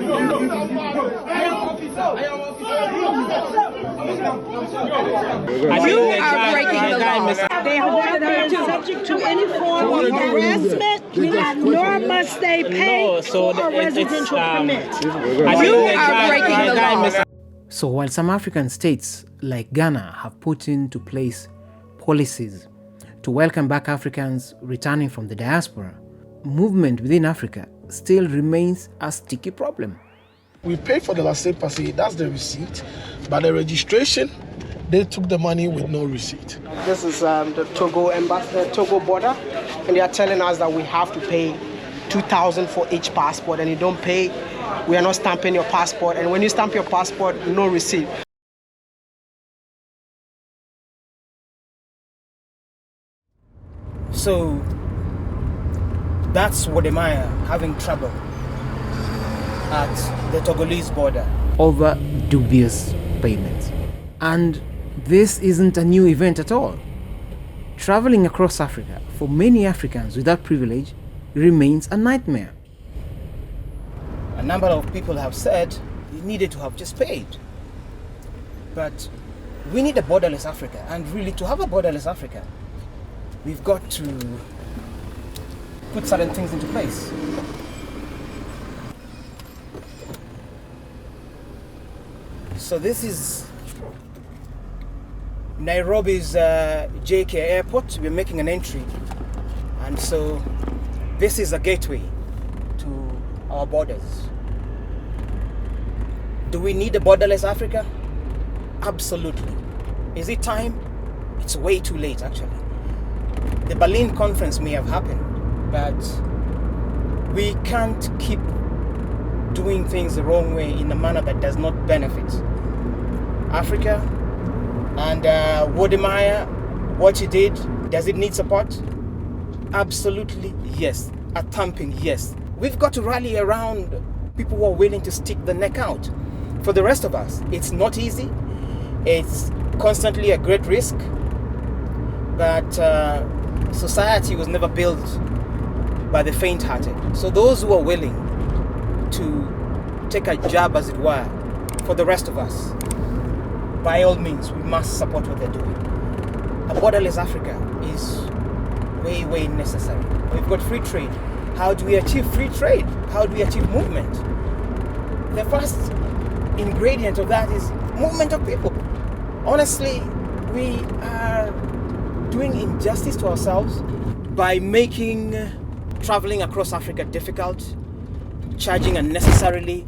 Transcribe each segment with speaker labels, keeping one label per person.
Speaker 1: You are breaking the law. They have not been subject to any form of harassment, nor must they pay for a residential permit. You are breaking the law.
Speaker 2: So while some African states like Ghana have put into place policies to welcome back Africans returning from the diaspora, movement within Africa still remains a sticky problem.
Speaker 3: We pay for the laissez-passer, that's the receipt, but the registration, they took the money with no receipt.
Speaker 4: This is the Togo border, and they are telling us that we have to pay 2,000 for each passport, and you don't pay, we are not stamping your passport, and when you stamp your passport, no receipt.
Speaker 2: So that's Wodemaya having trouble at the Togolese border over dubious payments. And this isn't a new event at all. Traveling across Africa for many Africans without privilege remains a nightmare. A number of people have said they needed to have just paid. But we need a borderless Africa, and really to have a borderless Africa, we've got to put certain things into place. So this is Nairobi's JK airport. We're making an entry, and so this is a gateway to our borders. Do we need a borderless Africa? Absolutely. Is it time? It's way too late, actually. The Berlin conference may have happened, but we can't keep doing things the wrong way in a manner that does not benefit Africa. And Wodemaya, what he did, does it need support? Absolutely yes. A thumping yes. We've got to rally around people who are willing to stick the neck out. For the rest of us, it's not easy. It's constantly a great risk. But society was never built by the faint-hearted. So those who are willing to take a jab, as it were, for the rest of us, by all means, we must support what they're doing. A borderless Africa is way, way necessary. We've got free trade. How do we achieve free trade? How do we achieve movement? The first ingredient of that is movement of people. Honestly, we are doing injustice to ourselves by making traveling across Africa difficult, charging unnecessarily,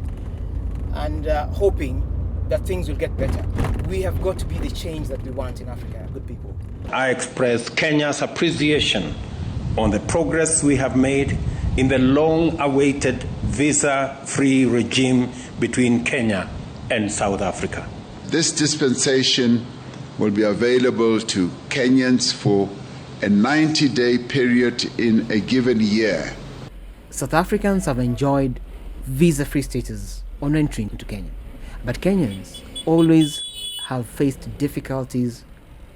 Speaker 2: and hoping that things will get better. We have got to be the change that we want in Africa, good people.
Speaker 5: I express Kenya's appreciation on the progress we have made in the long-awaited visa-free regime between Kenya and South Africa.
Speaker 6: This dispensation will be available to Kenyans for a 90-day period in a given year.
Speaker 2: South Africans have enjoyed visa-free status on entry into Kenya, but Kenyans always have faced difficulties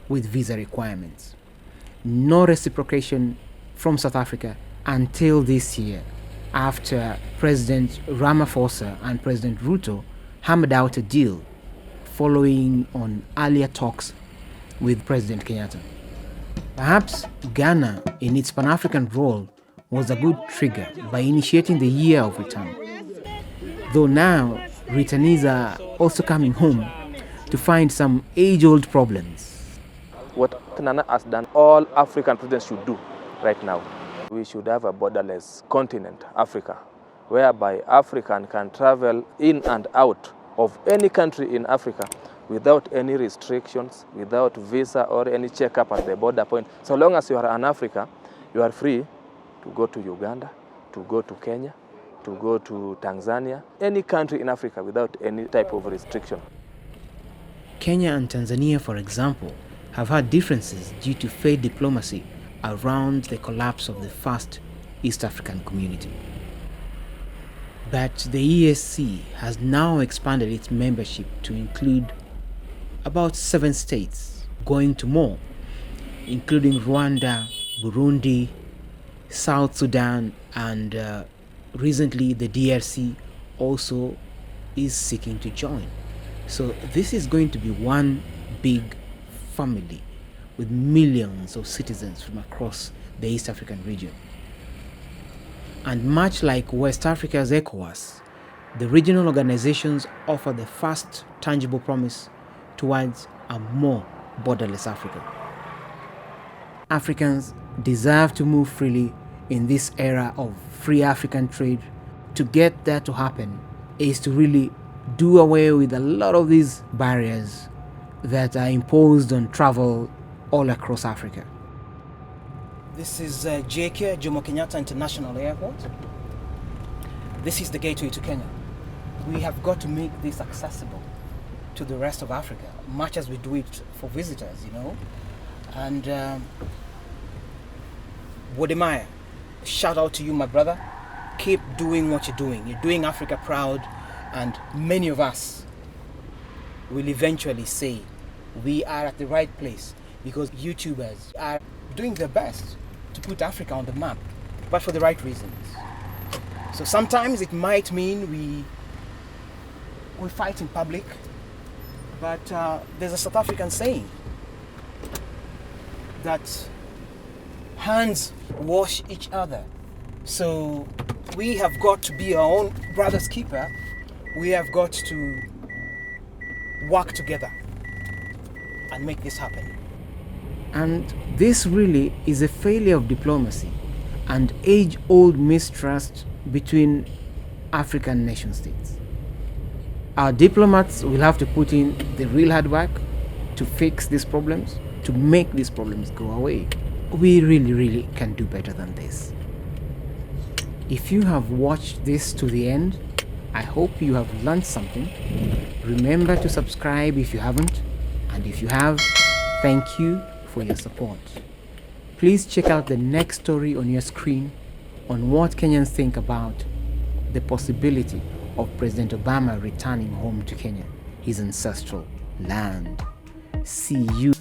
Speaker 2: with visa requirements. No reciprocation from South Africa until this year, after President Ramaphosa and President Ruto hammered out a deal following on earlier talks with President Kenyatta. Perhaps Ghana, in its Pan-African role, was a good trigger by initiating the year of return. Though now, returnees are also coming home to find some age-old problems.
Speaker 7: What Nana has done, all African presidents should do right now. We should have a borderless continent, Africa, whereby African can travel in and out of any country in Africa without any restrictions, without visa or any checkup at the border point. So long as you are an African, you are free to go to Uganda, to go to Kenya, to go to Tanzania, any country in Africa without any type of restriction.
Speaker 2: Kenya and Tanzania, for example, have had differences due to failed diplomacy around the collapse of the first East African community. But the EAC has now expanded its membership to include about 7 states, going to more, including Rwanda, Burundi, South Sudan, and recently the DRC, also is seeking to join. So this is going to be one big family with millions of citizens from across the East African region. And much like West Africa's ECOWAS, the regional organizations offer the first tangible promise towards a more borderless Africa. Africans deserve to move freely in this era of free African trade. To get that to happen is to really do away with a lot of these barriers that are imposed on travel all across Africa. This is JK, Jomo Kenyatta International Airport. This is the gateway to Kenya. We have got to make this accessible to the rest of Africa, much as we do it for visitors, you know. And Wodemaya, shout out to you, my brother. Keep doing what you're doing. You're doing Africa proud, and many of us will eventually say we are at the right place because YouTubers are doing their best to put Africa on the map, but for the right reasons. So sometimes it might mean we fight in public, but there's a South African saying that hands wash each other. So we have got to be our own brother's keeper. We have got to work together and make this happen. And this really is a failure of diplomacy and age-old mistrust between African nation states. Our diplomats will have to put in the real hard work to fix these problems, to make these problems go away. We really can do better than this. If you have watched this to the end, I hope you have learned something. Remember to subscribe if you haven't, and if you have, thank you for your support. Please check out the next story on your screen on what Kenyans think about the possibility of President Obama returning home to Kenya, his ancestral land. See you.